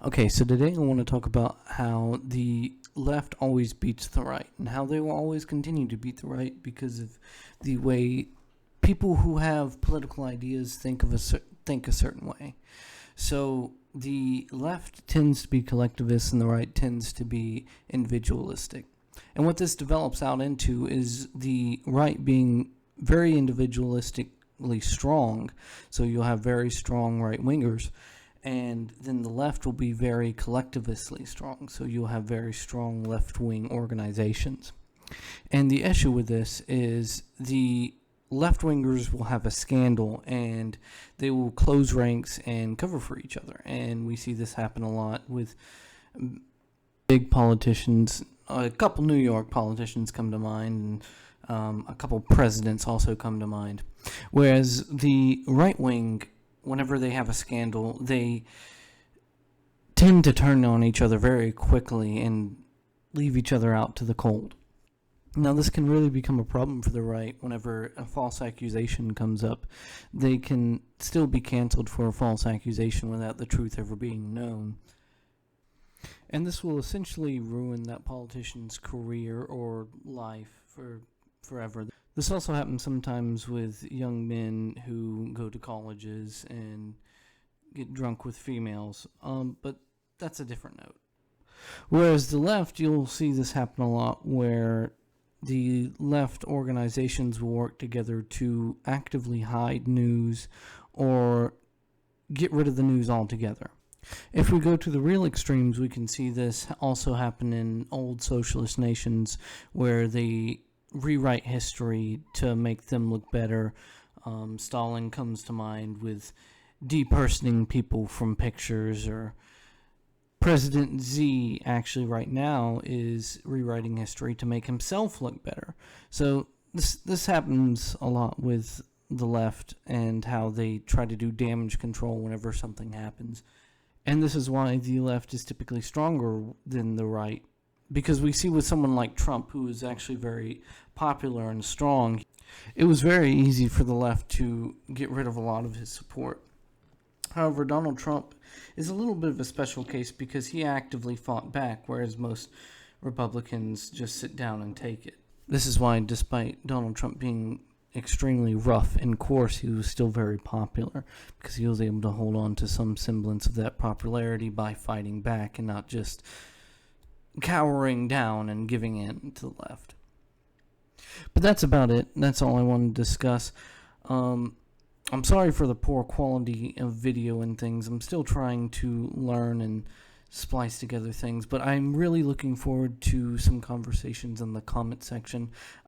Okay, so today I want to talk about how the left always beats the right and how they will always continue to beat the right because of the way people who have political ideas think a certain way. So the left tends to be collectivist and the right tends to be individualistic. And what this develops out into is the right being very individualistically strong. So you'll have very strong right wingers, and then the left will be very collectivistly strong. So you'll have very strong left wing organizations. And the issue with this is the left wingers will have a scandal and they will close ranks and cover for each other. And we see this happen a lot with big politicians. A couple New York politicians come to mind, and a couple presidents also come to mind. Whereas the right wing, whenever they have a scandal, they tend to turn on each other very quickly and leave each other out to the cold. Now, this can really become a problem for the right whenever a false accusation comes up. They can still be canceled for a false accusation without the truth ever being known. And this will essentially ruin that politician's career or life for forever. This also happens sometimes with young men who go to colleges and get drunk with females, but that's a different note. Whereas the left, you'll see this happen a lot where the left organizations will work together to actively hide news or get rid of the news altogether. If we go to the real extremes, we can see this also happen in old socialist nations where they rewrite history to make them look better. Stalin comes to mind with depersoning people from pictures, or President Z actually right now is rewriting history to make himself look better. So this happens a lot with the left and how they try to do damage control whenever something happens. And this is why the left is typically stronger than the right, because we see with someone like Trump, who is actually very popular and strong, it was very easy for the left to get rid of a lot of his support. However, Donald Trump is a little bit of a special case because he actively fought back, whereas most Republicans just sit down and take it. This is why, despite Donald Trump being extremely rough and coarse, he was still very popular, because he was able to hold on to some semblance of that popularity by fighting back and not just cowering down and giving in to the left. But that's about it. That's all I wanted to discuss. I'm sorry for the poor quality of video and things. I'm still trying to learn and splice together things, but I'm really looking forward to some conversations in the comment section.